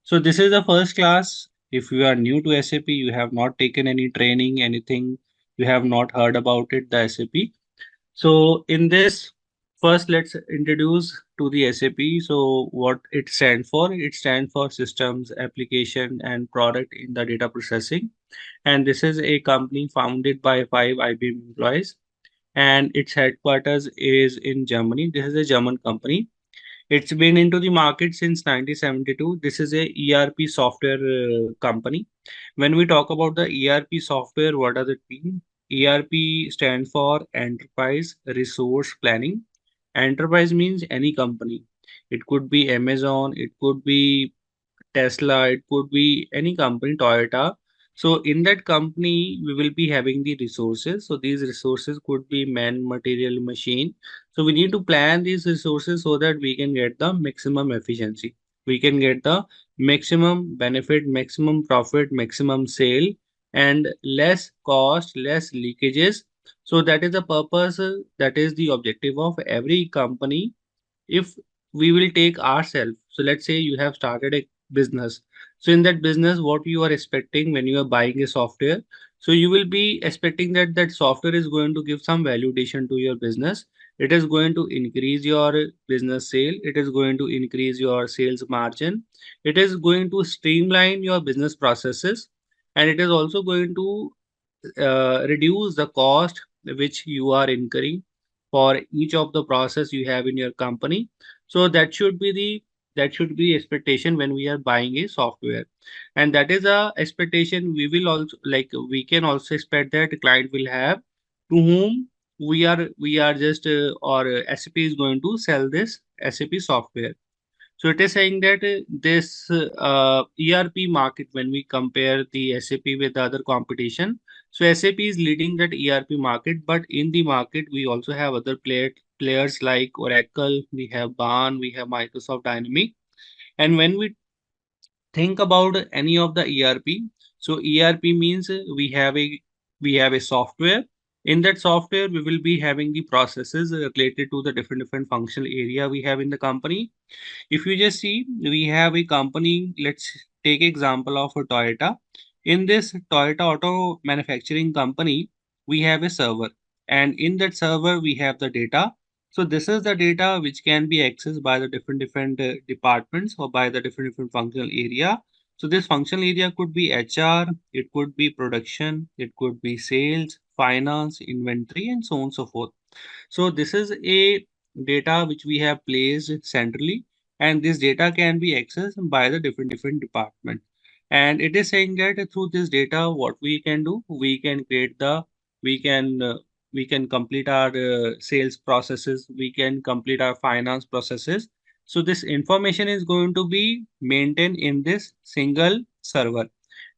So this is the first class. If you are new to SAP, you have not taken any training, anything, you have not heard about it, the SAP. So in this, first let's introduce to the SAP. So what it stands for? It stands for Systems, Application, and Product in the Data Processing. And this is a company founded by 5 IBM employees, and its headquarters is in Germany. This is a German company. It's been into the market since 1972. This is a ERP software company. When we talk about the ERP software, what does it mean? ERP stands for Enterprise Resource Planning. Enterprise means any company. It could be Amazon, it could be Tesla, it could be any company, Toyota. So in that company, we will be having the resources. So these resources could be man, material, machine. So we need to plan these resources so that we can get the maximum efficiency. We can get the maximum benefit, maximum profit, maximum sale, and less cost, less leakages. So that is the purpose, that is the objective of every company. If we will take ourselves, so let's say you have started a business. So in that business, what you are expecting when you are buying a software, so you will be expecting that that software is going to give some valuation to your business. It is going to increase your business sale, it is going to increase your sales margin, it is going to streamline your business processes, and it is also going to reduce the cost which you are incurring for each of the process you have in your company. So that should be expectation when we are buying a software, and that is a expectation we will also, like, we can also expect that the client will have, to whom we are just or SAP is going to sell this SAP software. So it is saying that this ERP market, when we compare the SAP with the other competition, so SAP is leading that ERP market, but in the market we also have other players like Oracle, we have BAN, we have Microsoft Dynamics. And when we think about any of the ERP, so ERP means we have a software. In that software, we will be having the processes related to the different functional area we have in the company. If you just see, we have a company, let's take example of a Toyota. In this Toyota auto manufacturing company, we have a server, and in that server we have the data. So this is the data which can be accessed by the different departments or by the different functional area. So this functional area could be HR, it could be production, it could be sales, finance, inventory, and so on and so forth. So this is a data which we have placed centrally, and this data can be accessed by the different department. And it is saying that through this data, what we can do, we can create the, we can uh, we can complete our sales processes, we can complete our finance processes. So this information is going to be maintained in this single server,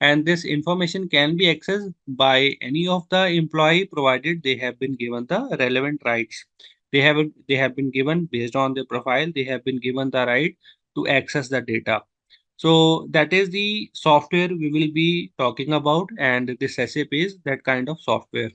and this information can be accessed by any of the employee provided they have been given the relevant rights. They have been given, based on their profile, they have been given the right to access the data. So that is the software we will be talking about, and this SAP is that kind of software.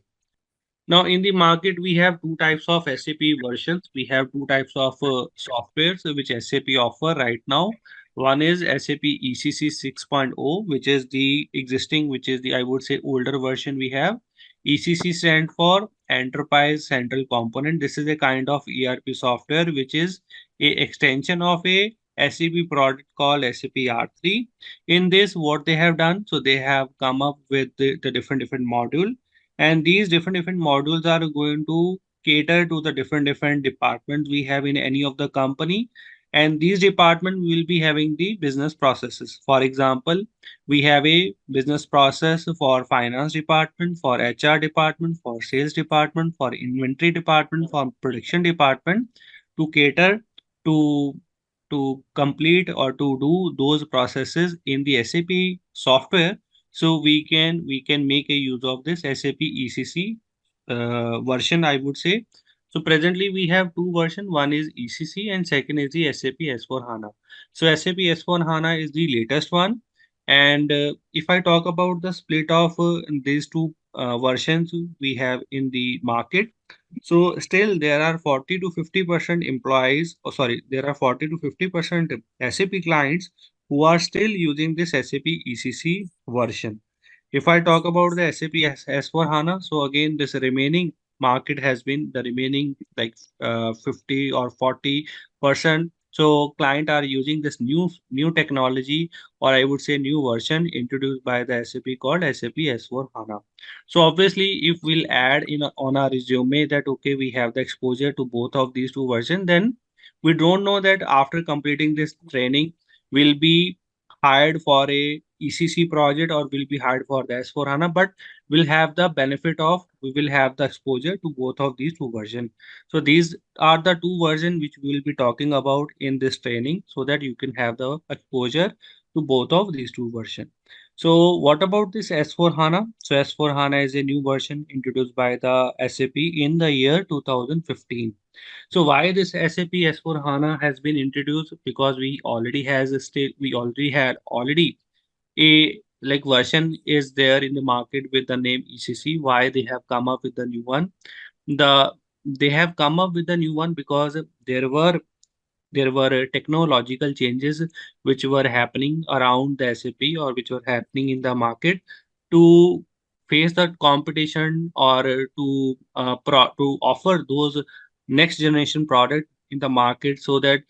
Now, in the market, we have two types of SAP versions. We have two types of softwares which SAP offer right now. One is SAP ECC 6.0, which is the existing, which is the, I would say, older version we have. ECC stands for Enterprise Central Component. This is a kind of ERP software which is a extension of a SAP product called SAP R3. In this, what they have done, so they have come up with the different module, and these different modules are going to cater to the different departments we have in any of the company, and these departments will be having the business processes. For example, we have a business process for finance department, for HR department, for sales department, for inventory department, for production department, to cater to complete or to do those processes in the SAP software. So we can make a use of this SAP ECC version, I would say. So presently we have two versions. One is ECC and second is the SAP S4 HANA. So SAP S4 HANA is the latest one. And if I talk about the split of these two versions we have in the market, so still there are 40 to 50% employees, oh sorry, there are 40 to 50% SAP clients who are still using this SAP ECC version. If I talk about the SAP S4 HANA, so again, this remaining market has been the remaining like 50 or 40%. So client are using this new technology, or I would say new version introduced by the SAP called SAP S4 HANA. So obviously, if we'll add in on our resume that okay, we have the exposure to both of these two versions, then we don't know that after completing this training, we'll be hired for a ECC project or will be hired for the S4 HANA, but we'll have the benefit of we will have the exposure to both of these two versions. So these are the two versions which we will be talking about in this training so that you can have the exposure to both of these two versions. So what about this S4 HANA? So S4 HANA is a new version introduced by the SAP in the year 2015. So why this SAP S4 HANA has been introduced? Because we already has a state, we already had already a like version is there in the market with the name ECC. Why they have come up with the new one? The they have come up with the new one because there were technological changes which were happening around the SAP or which were happening in the market to face that competition or to offer those next generation product in the market so that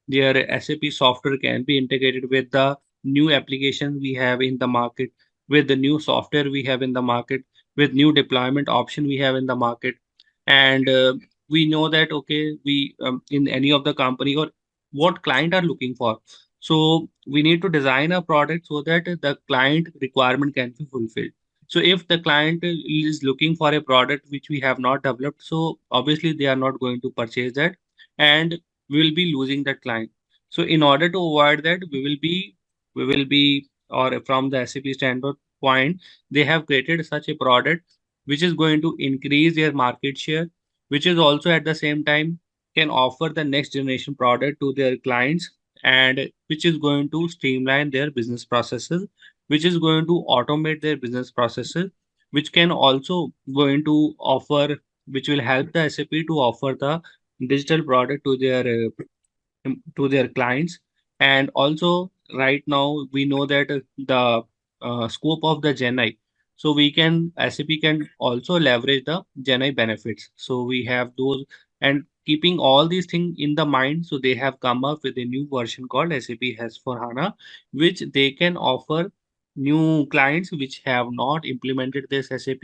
their SAP software can be integrated with the new applications we have in the market, with the new software we have in the market, with new deployment option we have in the market. And we know that okay, we in any of the company or what client are looking for. So we need to design a product so that the client requirement can be fulfilled. So if the client is looking for a product which we have not developed, so obviously they are not going to purchase that and we will be losing that client. So in order to avoid that, we will be or from the SAP standpoint point, they have created such a product which is going to increase their market share, which is also at the same time can offer the next generation product to their clients, and which is going to streamline their business processes, which is going to automate their business processes, which can also going to offer, which will help the SAP to offer the digital product to their clients. And also right now we know that the scope of the GenAI, so we can SAP can also leverage the GenAI benefits. So we have those, and keeping all these things in the mind, so they have come up with a new version called SAP has for HANA, which they can offer new clients which have not implemented this SAP,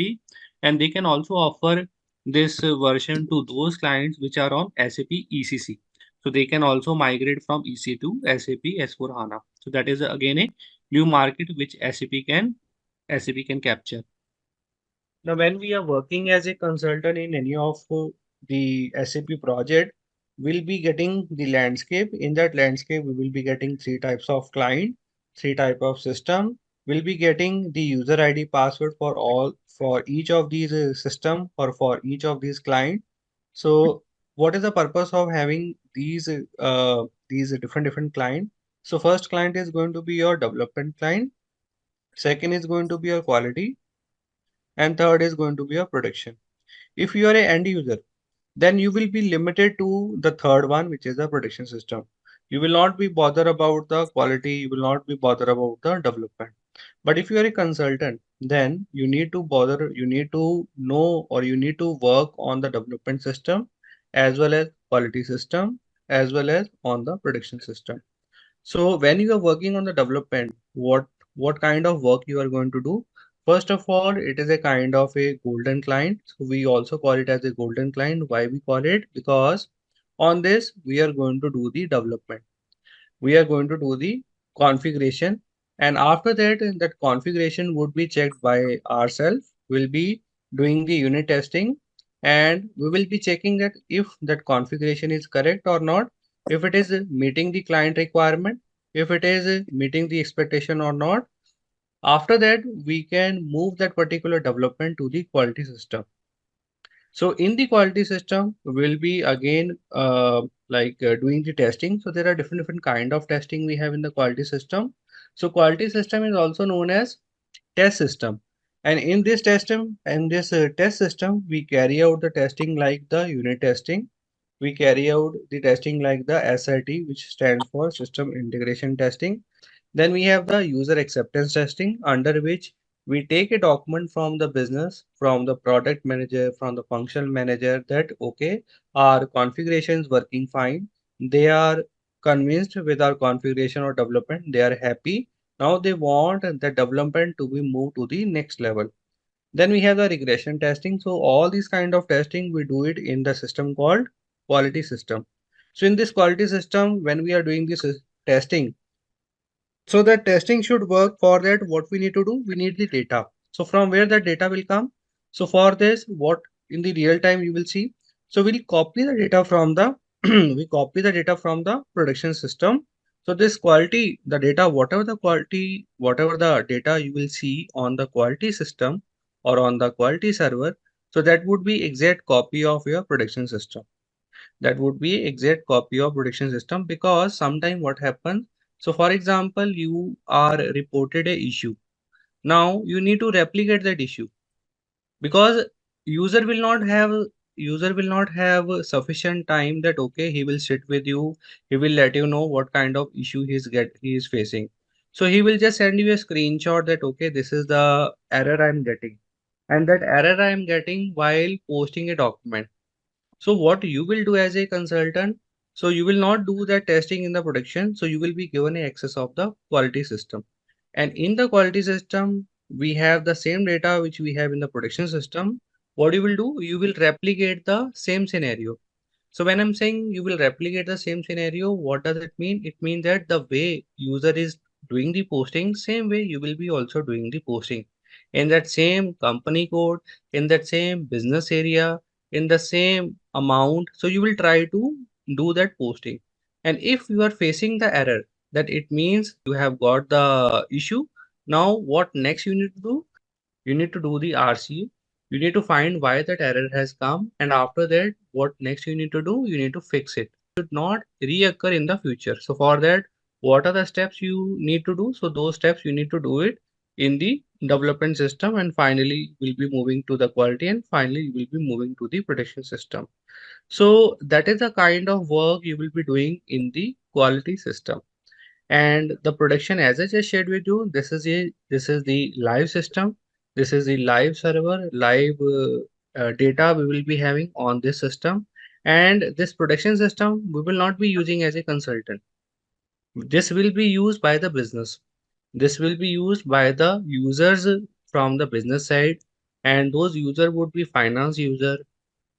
and they can also offer this version to those clients which are on SAP ECC. So they can also migrate from EC to SAP S4 HANA. So that is again a new market which SAP can capture. Now, when we are working as a consultant in any of the SAP project, we'll be getting the landscape. In that landscape, we will be getting three types of client, three type of system. We'll be getting the user ID password for each of these system or for each of these client. So what is the purpose of having these different client? So first client is going to be your development client, second is going to be your quality, and third is going to be your production. If you are a end user, then you will be limited to the third one, which is the production system. You will not be bothered about the quality, you will not be bothered about the development. But if you are a consultant, then you need to know or you need to work on the development system as well as quality system as well as on the production system. So when you are working on the development, what kind of work you are going to do? First of all, it is a kind of a golden client. So we also call it as a golden client. Why we call it? Because on this we are going to do the development. We are going to do the configuration, and after that that configuration would be checked by ourselves. We'll be doing the unit testing, and we will be checking that if that configuration is correct or not, if it is meeting the client requirement, if it is meeting the expectation or not. After that we can move that particular development to the quality system. So in the quality system, we'll be again doing the testing. So there are different kind of testing we have in the quality system. So quality system is also known as test system. And in this test system, we carry out the testing like the unit testing. We carry out the testing like the SIT, which stands for system integration testing. Then we have the user acceptance testing, under which we take a document from the business, from the product manager, from the functional manager that okay, our configuration is working fine. They are convinced with our configuration or development. They are happy. Now they want the development to be moved to the next level. Then we have the regression testing. So all these kind of testing, we do it in the system called quality system. So in this quality system, when we are doing this testing, so the testing should work. For that, what we need to do, we need the data. So from where the data will come? So for this, what in the real time you will see. So we'll copy the data from the we copy the data from the production system. So this quality, the data, whatever the quality, whatever the data you will see on the quality system or on the quality server, so that would be exact copy of your production system. That would be exact copy of production system, because sometime what happens, so for example you are reported a issue. Now you need to replicate that issue, because user will not have user will not have sufficient time that okay, he will sit with you, he will let you know what kind of issue he is facing. So he will just send you a screenshot that okay, this is the error I'm getting, and that error I'm getting while posting a document. So what you will do as a consultant, so you will not do that testing in the production. So you will be given a access of the quality system. And in the quality system, we have the same data which we have in the production system. What you will do, you will replicate the same scenario. So when I'm saying you will replicate the same scenario, what does it mean? It means that the way user is doing the posting, same way you will be also doing the posting in that same company code, in that same business area, in the same amount. So you will try to do that posting. And if you are facing the error, that it means you have got the issue. Now what next you need to do? You need to do the RC. You need to find why that error has come, and after that, what next you need to do? You need to fix it. It should not reoccur in the future. So for that, what are the steps you need to do? So those steps you need to do it in the development system, and finally we'll be moving to the quality, and finally we will be moving to the production system. So that is the kind of work you will be doing in the quality system. And the production, as I just shared with you, this is the live system. This is the live server, live data we will be having on this system. And this production system we will not be using as a consultant. This will be used by the business. This will be used by the users from the business side, and those user would be finance user,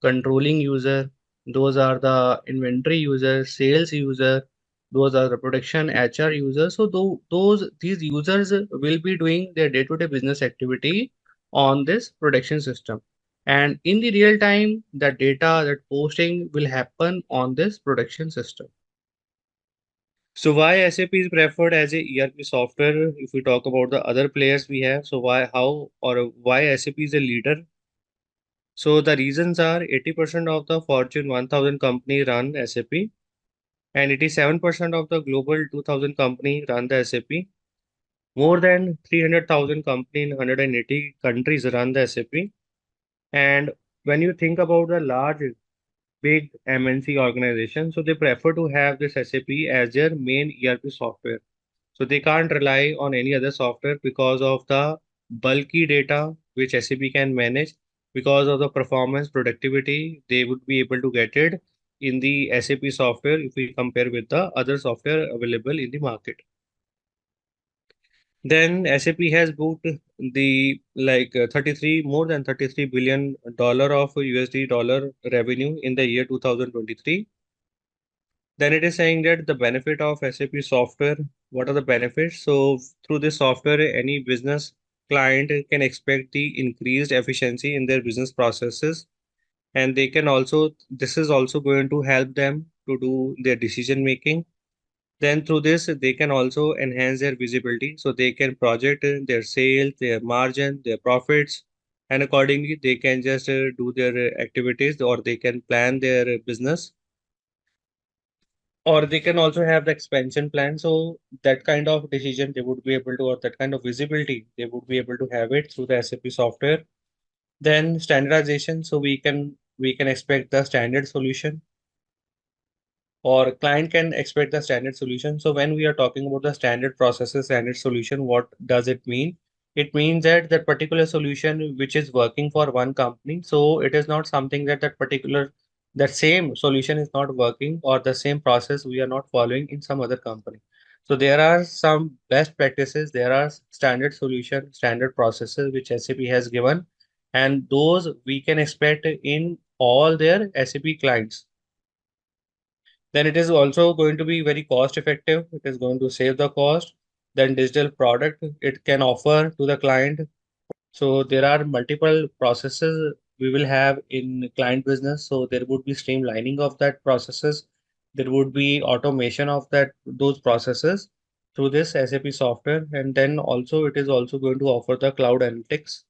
controlling user, those are the inventory user, sales user, those are the production HR users. So those these users will be doing their day-to-day business activity on this production system. And in the real time, the data, that posting will happen on this production system. So why SAP is preferred as a ERP software? If we talk about the other players we have, so why SAP is a leader? So the reasons are 80% of the Fortune 1000 company run SAP, and 87% of the global 2000 company run the SAP. More than 300,000 company in 180 countries run the SAP. And when you think about the large, big MNC organization, so they prefer to have this SAP as their main ERP software. So they can't rely on any other software because of the bulky data which SAP can manage, because of the performance productivity they would be able to get it in the SAP software if we compare with the other software available in the market. Then SAP has booked the 33 more than 33 billion dollar of USD dollar revenue in the year 2023. Then it is saying that the benefit of SAP software, what are the benefits? So through this software, any business client can expect the increased efficiency in their business processes. And they can also, this is also going to help them to do their decision making. Then through this, they can also enhance their visibility. So they can project their sales, their margin, their profits, and accordingly, they can just do their activities, or they can plan their business, or they can also have the expansion plan. So that kind of decision they would be able to, or that kind of visibility they would be able to have it through the SAP software. Then standardization, so we can expect the standard solution. or client can expect the standard solution. So when we are talking about the standard processes, standard solution, what does it mean? It means that that particular solution which is working for one company, so it is not something that that same solution is not working, or the same process we are not following in some other company. So there are some best practices, there are standard solution, standard processes which SAP has given, and those we can expect in all their SAP clients. Then it is also going to be very cost effective. It is going to save the cost. Then digital product it can offer to the client. So there are multiple processes we will have in client business. So there would be streamlining of that processes. There would be automation of those processes through this SAP software. And then also it is also going to offer the cloud analytics.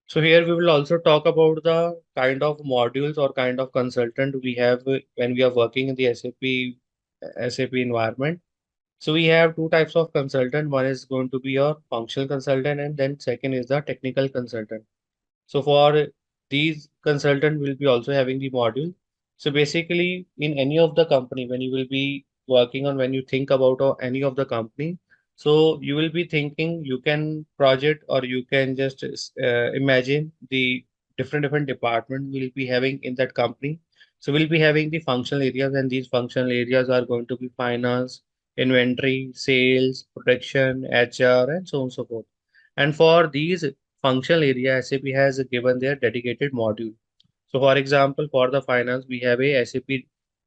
So here we will also talk about the kind of modules or kind of consultant we have when we are working in the SAP environment. So we have two types of consultant. One is going to be your functional consultant, and then second is the technical consultant. So for these consultant will be also having the module. So basically in any of the company, when you will be working on, when you think about any of the company, so you will be thinking you can project, or you can just imagine the different department will be having in that company. So we'll be having the functional areas, and these functional areas are going to be finance, inventory, sales, production, HR, and so on and so forth. And for these functional area, SAP has given their dedicated module. So for example, for the finance, we have a SAP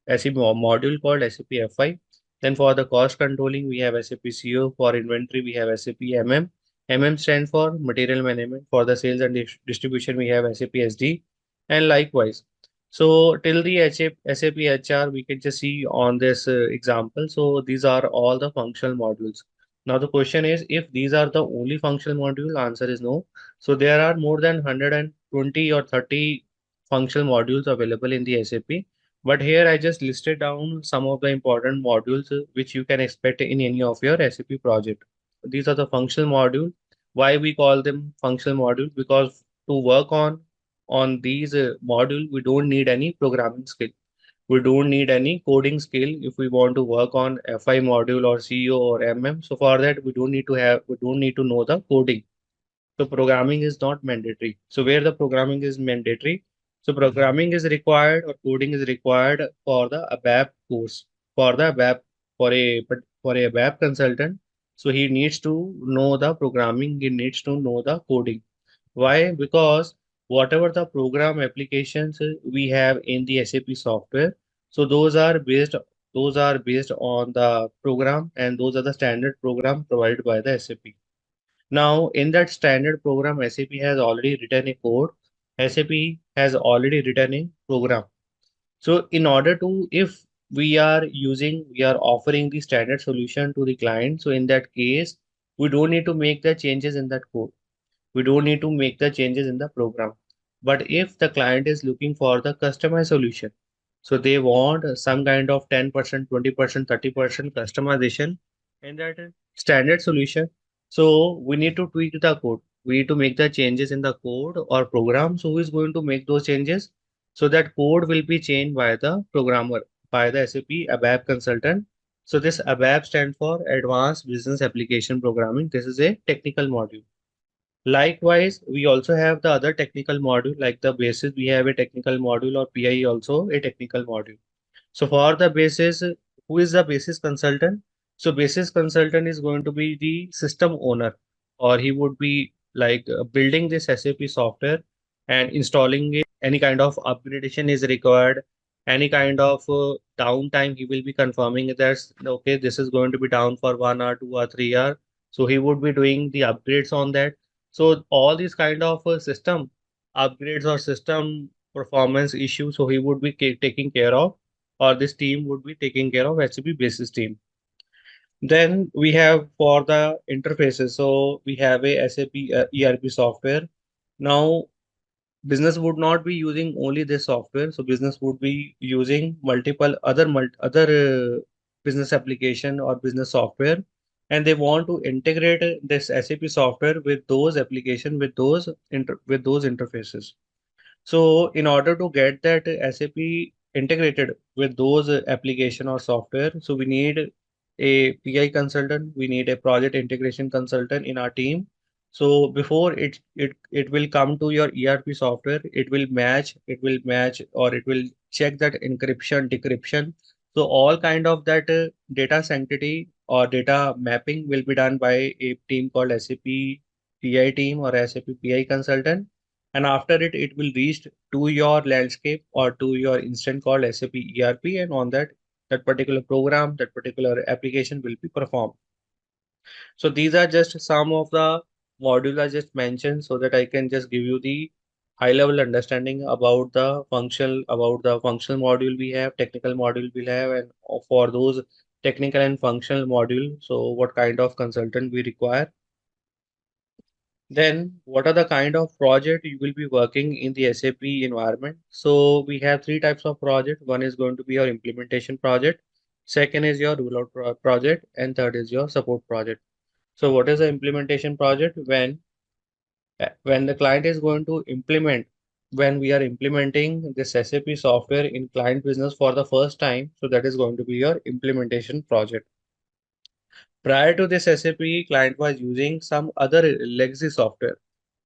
module called SAP FI. Then for the cost controlling, we have SAP CO. For inventory, we have SAP MM. MM stands for material management. For the sales and distribution, we have SAP SD. And likewise. So till the SAP HR, we can just see on this example. So these are all the functional modules. Now the question is, if these are the only functional module, answer is no. So there are more than 120 or 30 functional modules available in the SAP. But here I just listed down some of the important modules which you can expect in any of your SAP project. These are the functional module. Why we call them functional module? Because to work on these module, we don't need any programming skill. We don't need any coding skill if we want to work on FI module or CO or MM. So for that, we don't need to know the coding. So programming is not mandatory. So where the programming is mandatory, so programming is required or coding is required for the ABAP course. For the ABAP, for a ABAP consultant, so he needs to know the programming, he needs to know the coding. Why? Because whatever the program applications we have in the SAP software, so those are based on the program, and those are the standard program provided by the SAP. Now, in that standard program, SAP has already written a code. SAP has already written a program. So, in order to, if we are offering the standard solution to the client. So, in that case, we don't need to make the changes in that code. We don't need to make the changes in the program. But if the client is looking for the customized solution, so they want some kind of 10%, 20%, 30% customization in that standard solution. So we need to tweak the code. We need to make the changes in the code or program. So who is going to make those changes? So that code will be changed by the programmer, by the SAP ABAP consultant. So this ABAP stands for Advanced Business Application Programming. This is a technical module. Likewise, we also have the other technical module, like the basis, we have a technical module, or PI also a technical module. So for the basis, who is the basis consultant? So basis consultant is going to be the system owner, or he would be like building this SAP software and installing it. Any kind of upgradation is required, any kind of downtime, he will be confirming that, okay, this is going to be down for 1 hour, 2 or 3 hour. So he would be doing the upgrades on that. So all these kind of system upgrades or system performance issues, so he would be taking care of, or this team would be taking care of SAP basis team. Then we have for the interfaces, so we have a SAP ERP software. Now business would not be using only this software, so business would be using multiple other business application or business software, and they want to integrate this SAP software with those application, with those interfaces. So in order to get that SAP integrated with those application or software. So we need a PI consultant, we need a project integration consultant in our team. So before it will come to your ERP software, it will match or it will check that encryption, decryption. So all kind of that data sanctity or data mapping will be done by a team called SAP PI team or SAP PI consultant. And after it will reach to your landscape or to your instant called SAP ERP, and on that particular program, that particular application will be performed. So these are just some of the modules I just mentioned so that I can just give you the high level understanding about the functional module we have, technical module we have, and for those technical and functional module, so what kind of consultant we require. Then, what are the kind of project you will be working in the SAP environment? So we have three types of project. One is going to be your implementation project. Second is your rollout project, and third is your support project. So what is the implementation project? When the client is going to implement, when we are implementing this SAP software in client business for the first time, so that is going to be your implementation project. Prior to this SAP, client was using some other legacy software.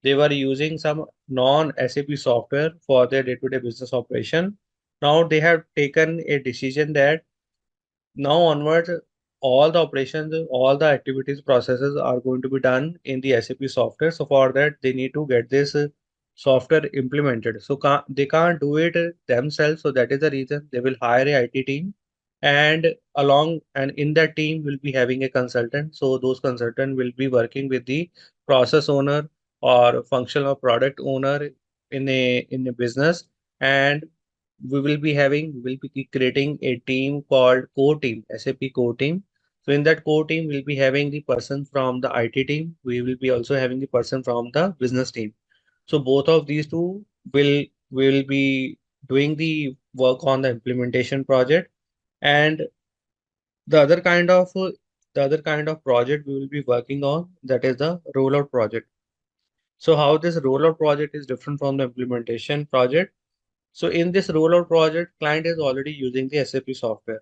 They were using some non-SAP software for their day-to-day business operation. Now they have taken a decision that now onwards, all the operations, all the activities, processes are going to be done in the SAP software. So for that, they need to get this software implemented. So they can't do it themselves. So that is the reason they will hire a IT team, and and in that team will be having a consultant. So those consultant will be working with the process owner or functional or product owner in a business, and we will be creating a team called core team, SAP core team. So in that core team, we'll be having the person from the IT team. We will be also having the person from the business team. So both of these two will be doing the work on the implementation project. And the other kind of the other kind of project we will be working on, that is the rollout project. So how this rollout project is different from the implementation project? So in this rollout project, client is already using the SAP software,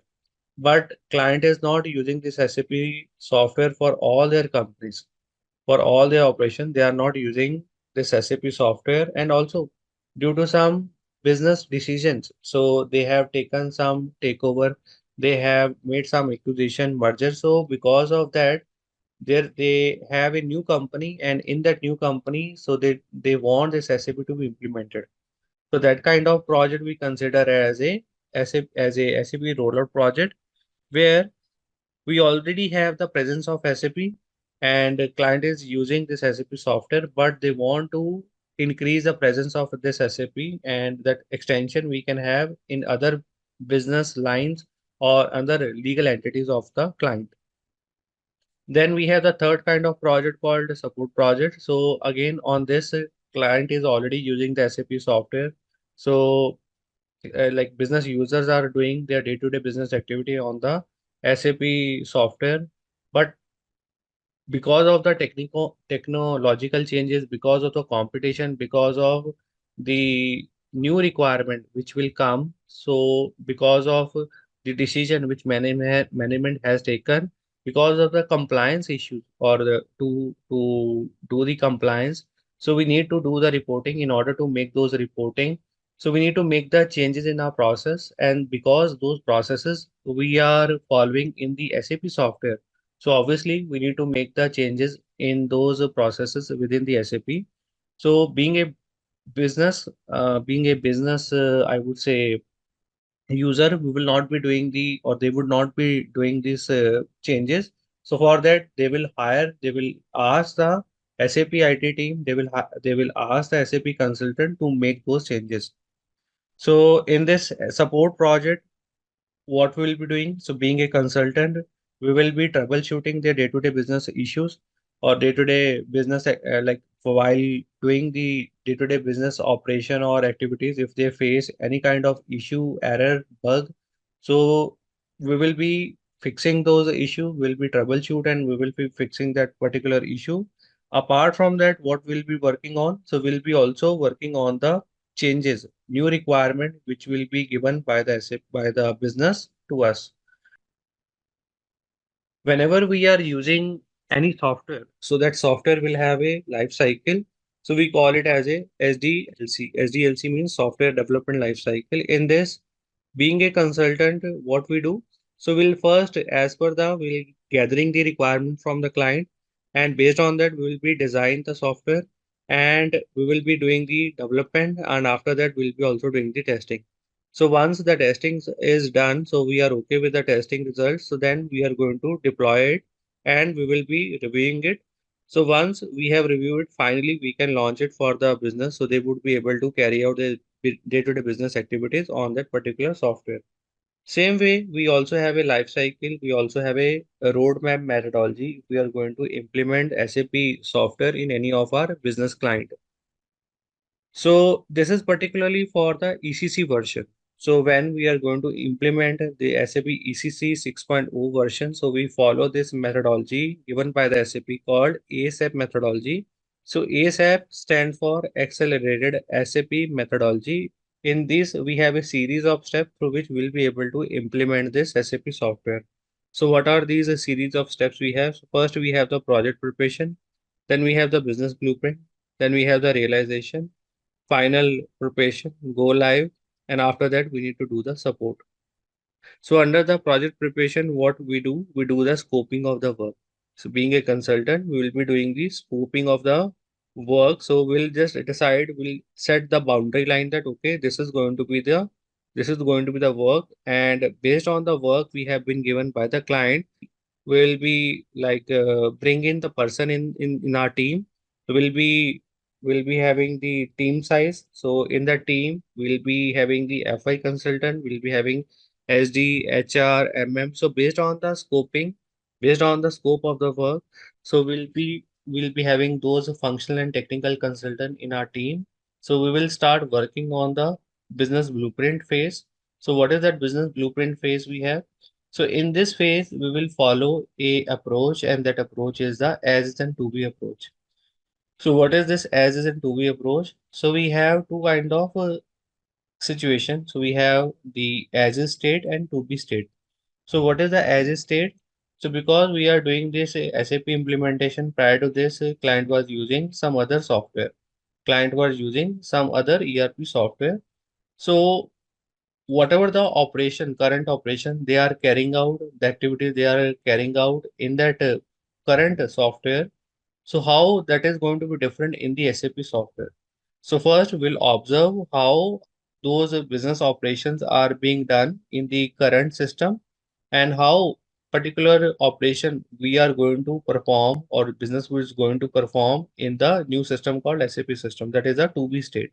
but client is not using this SAP software for all their companies, for all their operations. They are not using this SAP software, and also due to some business decisions. So they have taken some takeover, they have made some acquisition merger. So because of that, there they have a new company, and in that new company, so they want this SAP to be implemented. So that kind of project we consider as a SAP rollout project, where we already have the presence of SAP and the client is using this SAP software, but they want to increase the presence of this SAP, and that extension we can have in other business lines or other legal entities of the client. Then we have the third kind of project called the support project. So again, on this, client is already using the SAP software. So like business users are doing their day-to-day business activity on the SAP software, but because of the technological changes, because of the competition, because of the new requirement which will come, so because of the decision which management has taken, because of the compliance issues or to do the compliance, so we need to do the reporting. In order to make those reporting, so we need to make the changes in our process, and because those processes we are following in the SAP software, so obviously we need to make the changes in those processes within the SAP. So being a business, I would say user, we will not be doing or they would not be doing these changes. So for that, they will ask the SAP IT team, they will ask the SAP consultant to make those changes. So in this support project, what we will be doing. So being a consultant, we will be troubleshooting their day-to-day business issues or day-to-day business like while doing the day-to-day business operation or activities. If they face any kind of issue, error, bug, so we will be fixing those issues, we'll be troubleshoot and we will be fixing that particular issue. Apart from that, what we'll be working on? So we'll be also working on the changes, new requirement which will be given by the by the business to us. Whenever we are using any software, so that software will have a life cycle. So we call it as a SDLC. SDLC means software development life cycle. In this, being a consultant, what we do, so we'll first, as per the, we'll gathering the requirement from the client, and based on that, we will be design the software, and we will be doing the development, and after that, we'll be also doing the testing. So once the testing is done, so we are okay with the testing results, so then we are going to deploy it and we will be reviewing it. So once we have reviewed it, finally we can launch it for the business, so they would be able to carry out the day-to-day business activities on that particular software. Same way, we also have a life cycle. We also have a roadmap methodology. If we are going to implement SAP software in any of our business client. So this is particularly for the ECC version. So when we are going to implement the SAP ECC 6.0 version, so we follow this methodology given by the SAP called ASAP methodology. So ASAP stands for Accelerated SAP Methodology. In this, we have a series of steps through which we'll be able to implement this SAP software. So what are these series of steps we have? So first, we have the project preparation, then we have the business blueprint, then we have the realization, final preparation, go live, and after that we need to do the support. So under the project preparation, what we do the scoping of the work. So being a consultant, we will be doing the scoping of the work. So we'll just decide, we'll set the boundary line that okay, this is going to be the work, and based on the work we have been given by the client, will be like bring in the person in our team. So we'll be having the team size. So in the team, we'll be having the FI consultant, we'll be having SD, HR, MM. So based on the scoping, based on the scope of the work, so we'll be having those functional and technical consultant in our team. So we will start working on the business blueprint phase. So what is that business blueprint phase we have? So in this phase, we will follow a approach, and that approach is the as is and to be approach. So what is this as is and to be approach? So we have two kind of situation. So we have the as is state and to be state. So what is the as is state? So because we are doing this SAP implementation, prior to this, client was using some other software. Client was using some other ERP software. So whatever the operation, current operation they are carrying out, the activities they are carrying out in that current software, so how that is going to be different in the SAP software. So first we'll observe how those business operations are being done in the current system, and how particular operation we are going to perform or business is going to perform in the new system called SAP system, that is a to be state.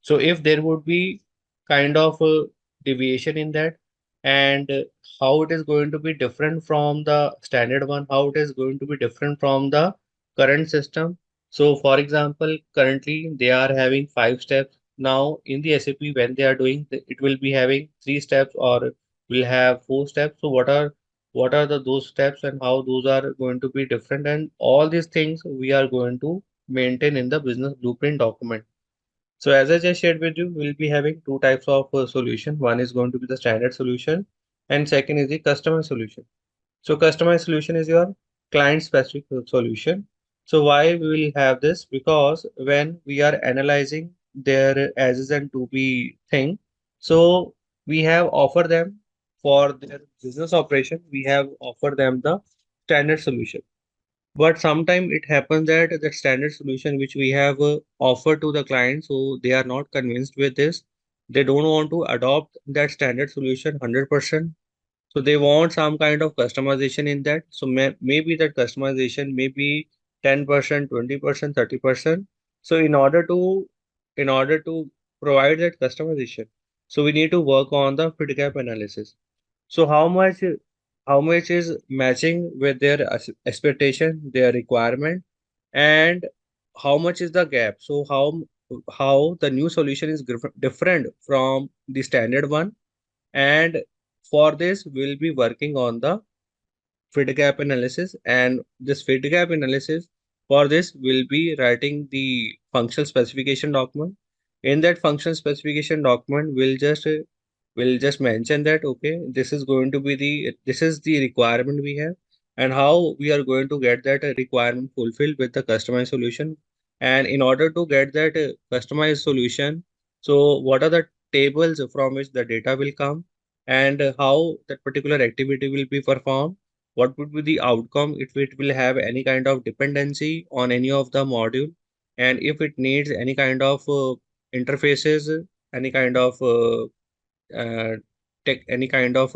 So if there would be kind of a deviation in that, and how it is going to be different from the standard one, how it is going to be different from the current system. So for example, currently they are having 5 steps. Now in the SAP, when they are doing, it will be having 3 steps or will have 4 steps. So what are those steps and how those are going to be different, and all these things we are going to maintain in the business blueprint document. So as I just shared with you, we'll be having two types of solution. One is going to be the standard solution, and second is the customized solution. So customized solution is your client specific solution. So why we will have this? Because when we are analyzing their as is and to be thing, so we have offered them for their business operation, we have offered them the standard solution. But sometimes it happens that the standard solution which we have offered to the client, so they are not convinced with this. They don't want to adopt that standard solution 100%. So they want some kind of customization in that. So maybe that customization may be 10%, 20%, 30%. So in order to provide that customization, so we need to work on the fit gap analysis. So how much is matching with their expectation, their requirement, and how much is the gap? So how the new solution is different from the standard one, and for this we'll be working on the fit gap analysis, and this fit gap analysis, for this we'll be writing the functional specification document, In that function specification document, we'll just mention that okay, this is the requirement we have, and how we are going to get that requirement fulfilled with the customized solution. And in order to get that customized solution, so what are the tables from which the data will come, and how that particular activity will be performed, what would be the outcome if it will have any kind of dependency on any of the module, and if it needs any kind of interfaces, any kind of uh, any kind of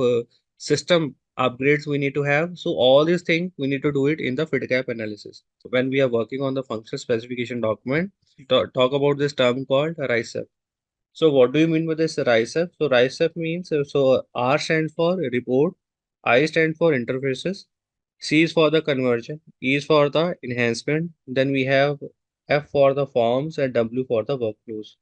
system upgrades we need to have. So all these things we need to do it in the FitGap analysis. So when we are working on the function specification document, talk about this term called RISEP. So what do you mean by this RISEP? So RISEP means so R stands for report, I stands for interfaces, C is for the conversion, E is for the enhancement. Then we have F for the forms and W for the workflows.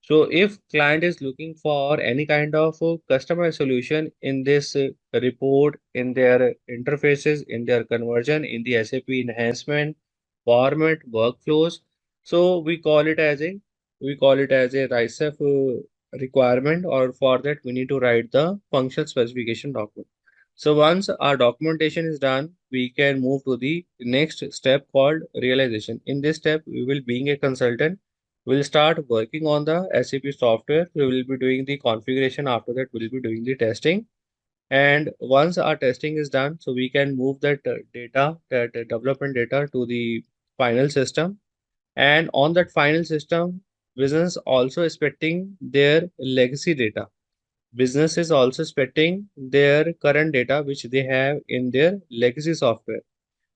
So if client is looking for any kind of customized solution in this report, in their interfaces, in their conversion, in the SAP enhancement, format, workflows, so we call it as a RISEF requirement, or for that we need to write the function specification document. So once our documentation is done, we can move to the next step called realization. In this step, we will, being a consultant, we'll start working on the SAP software. We will be doing the configuration. After that, we'll be doing the testing. And once our testing is done, so we can move that development data to the final system. And on that final system, business also expecting their legacy data. Business is also expecting their current data, which they have in their legacy software.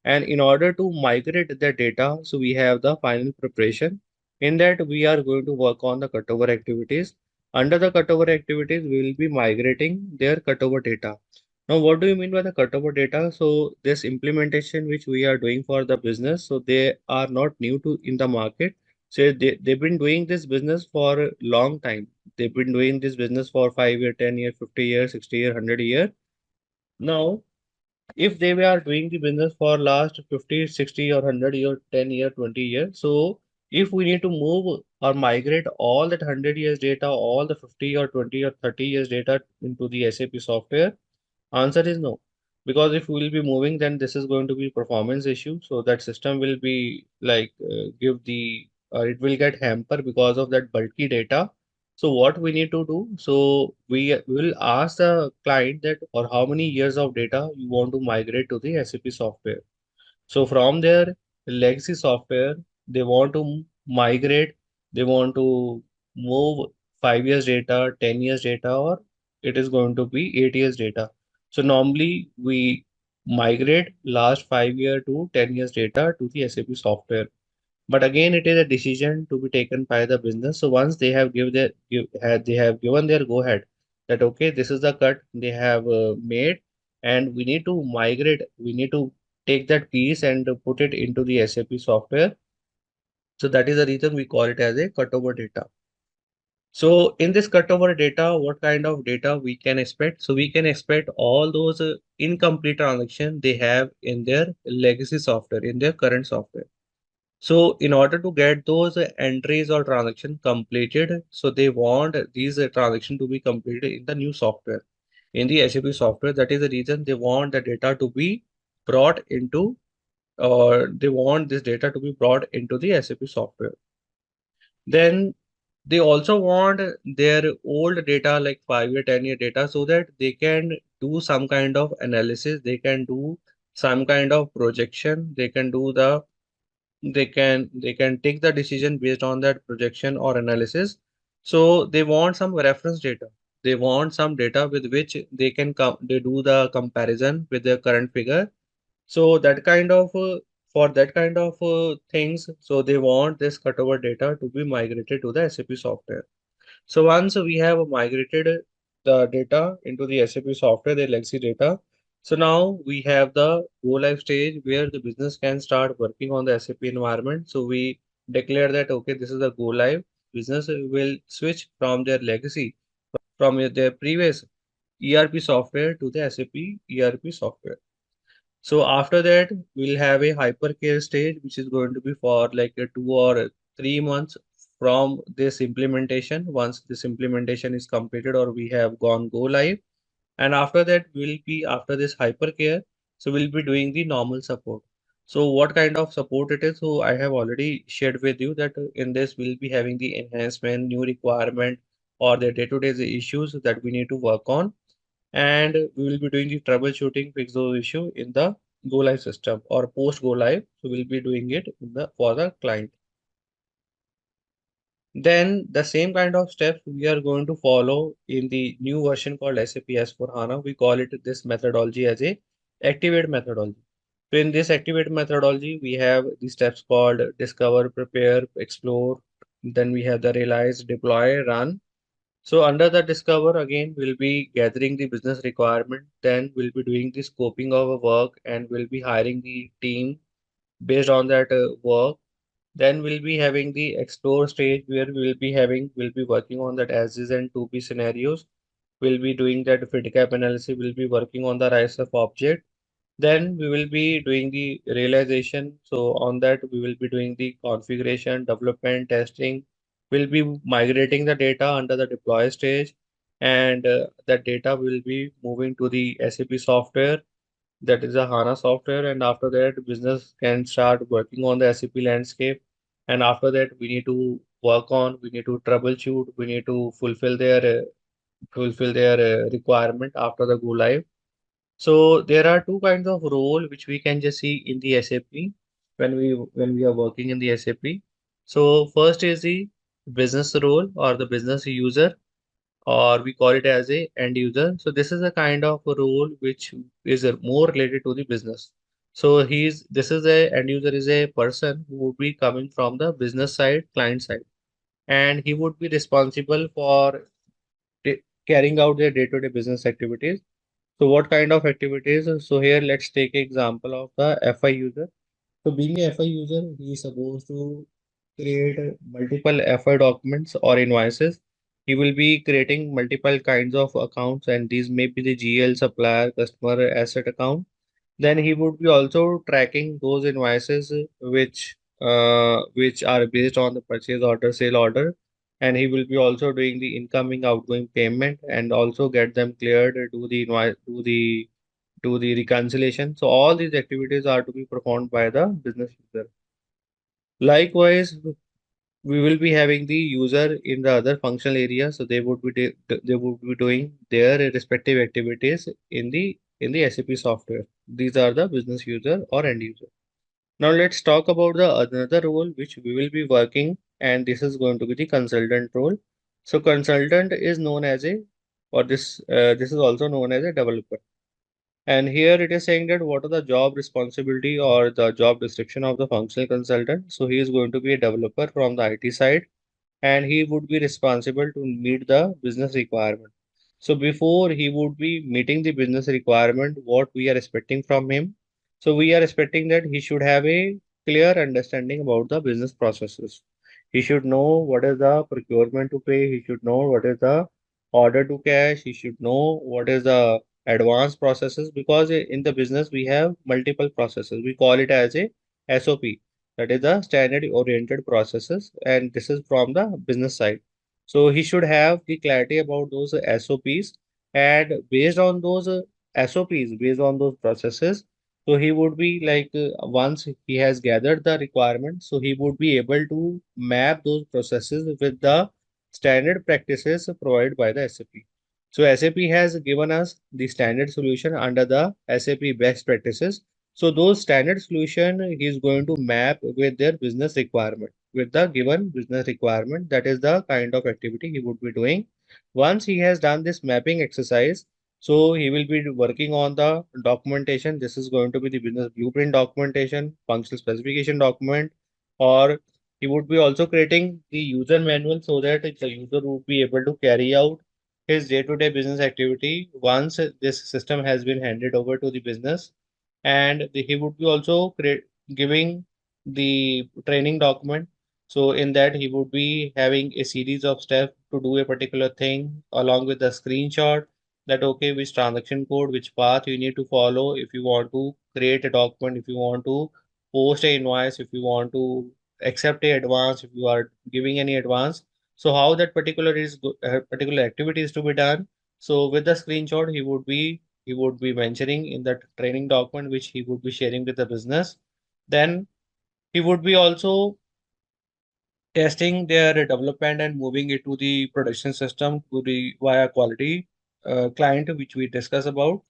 And in order to migrate the data, so we have the final preparation. In that, we are going to work on the cutover activities. Under the cutover activities, we will be migrating their cutover data. Now, what do you mean by the cutover data? So this implementation which we are doing for the business, so they are not new to in the market. So they've been doing this business for a long time. They've been doing this business for 5 year, 10 year, 50 year, 60 year, 100 year. Now, if they were doing the business for last 50, 60 or 100 year, 10 year, 20 years, so if we need to move or migrate all that 100 years data, all the 50 or 20 or 30 years data into the SAP software, answer is no. Because if we will be moving, then this is going to be performance issue. So that system will be like it will get hampered because of that bulky data. So what we need to do, so we will ask the client that for how many years of data you want to migrate to the SAP software. So from their legacy software, they want to migrate, they want to move 5 years data, 10 years data, or it is going to be 8 years data. So normally we migrate last 5 year to 10 years data to the SAP software. But again, it is a decision to be taken by the business. So once they have they have given their go ahead that okay, this is the cut they have made, and we need to migrate. We need to take that piece and put it into the SAP software. So that is the reason we call it as a cutover data. So in this cutover data, what kind of data we can expect? So we can expect all those incomplete transactions they have in their legacy software, in their current software. So in order to get those entries or transaction completed, so they want these transaction to be completed in the new software, in the SAP software. That is the reason they want the data to be brought into, or they want this data to be brought into the SAP software. Then they also want their old data, like 5 year, 10 year data, so that they can do some kind of analysis, they can do some kind of projection, they can take the decision based on that projection or analysis. So they want some reference data, they want some data with which they do the comparison with their current figure. So that kind of for that kind of things, so they want this cutover data to be migrated to the SAP software. So once we have migrated the data into the SAP software, the legacy data, so now we have the go live stage where the business can start working on the SAP environment. So we declare that okay, this is the go live. Business will switch from their legacy, from their previous ERP software to the SAP ERP software. So after that, we'll have a hypercare stage, which is going to be for like a 2 or 3 months from this implementation. Once this implementation is completed or we have gone go live, and after that we'll be after this hypercare, so we'll be doing the normal support. So what kind of support it is, so I have already shared with you that in this we'll be having the enhancement, new requirement, or the day-to-day issues that we need to work on, and we will be doing the troubleshooting, fix those issue in the go live system or post go live, so we'll be doing it in the for the client. Then the same kind of steps we are going to follow in the new version called SAP S/4HANA. We call it this methodology as a activate methodology. So in this activate methodology, we have the steps called discover, prepare, explore. Then we have the realize, deploy, run. So under the discover, again, we'll be gathering the business requirement. Then we'll be doing the scoping of a work and we'll be hiring the team based on that work. Then we'll be having the explore stage where we'll be working on that as is and to be scenarios. We'll be doing that fit gap analysis. We'll be working on the rise of object. Then we will be doing the realization. So on that, we will be doing the configuration, development, testing. We'll be migrating the data under the deploy stage, and that data will be moving to the SAP software, that is a HANA software, and after that business can start working on the SAP landscape. And after that we need to troubleshoot, we need to fulfill their requirement after the go live. So there are two kinds of role which we can just see in the SAP when we are working in the SAP. So first is the business role or the business user, or we call it as a end user. So this is a kind of a role which is more related to the business. So this is a end user is a person who would be coming from the business side, client side, and he would be responsible for carrying out their day-to-day business activities. So what kind of activities? So here let's take example of the FI user. So being a FI user, he is supposed to create multiple FI documents or invoices. He will be creating multiple kinds of accounts, and these may be the GL, supplier, customer, asset account. Then he would be also tracking those invoices which are based on the purchase order, sale order, and he will be also doing the incoming, outgoing payment, and also get them cleared, do the invoice, do the reconciliation. So all these activities are to be performed by the business user. Likewise, we will be having the user in the other functional area, so they would be doing their respective activities in the SAP software. These are the business user or end user. Now let's talk about the another role which we will be working, and this is going to be the consultant role. So consultant is known as a, or this is also known as a developer. And here it is saying that what are the job responsibility or the job description of the functional consultant. So he is going to be a developer from the IT side, and he would be responsible to meet the business requirement. So before he would be meeting the business requirement, what we are expecting from him. So we are expecting that he should have a clear understanding about the business processes. He should know what is the procurement to pay. He should know what is the order to cash. He should know what is the advanced processes, because in the business we have multiple processes. We call it as a SOP, that is the standard oriented processes, and this is from the business side. So he should have the clarity about those SOPs, and based on those SOPs, based on those processes, so he would be like once he has gathered the requirements, so he would be able to map those processes with the standard practices provided by the SAP. So SAP has given us the standard solution under the SAP best practices. So those standard solution he is going to map with their business requirement, with the given business requirement. That is the kind of activity he would be doing. Once he has done this mapping exercise, so he will be working on the documentation. This is going to be the business blueprint documentation, functional specification document, or he would be also creating the user manual so that the user would be able to carry out his day-to-day business activity once this system has been handed over to the business. And he would be also giving the training document. So in that he would be having a series of steps to do a particular thing along with the screenshot, that okay, which transaction code, which path you need to follow if you want to create a document, if you want to post a invoice, if you want to accept a advance, if you are giving any advance, so how that particular activity is to be done. So with the screenshot, he would be mentioning in that training document which he would be sharing with the business. Then he would be also testing their development and moving it to the production system to the via quality client, which we discuss about.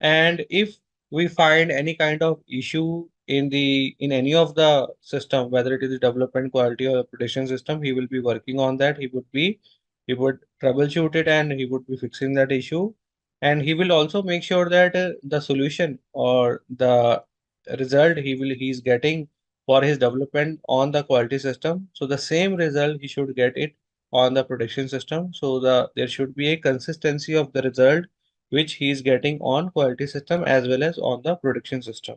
And if we find any kind of issue in any of the system, whether it is the development quality or the production system, he will be working on that. He would troubleshoot it and he would be fixing that issue. And he will also make sure that the solution or the result he's getting for his development on the quality system, so the same result he should get it on the production system. So there should be a consistency of the result which he is getting on quality system as well as on the production system.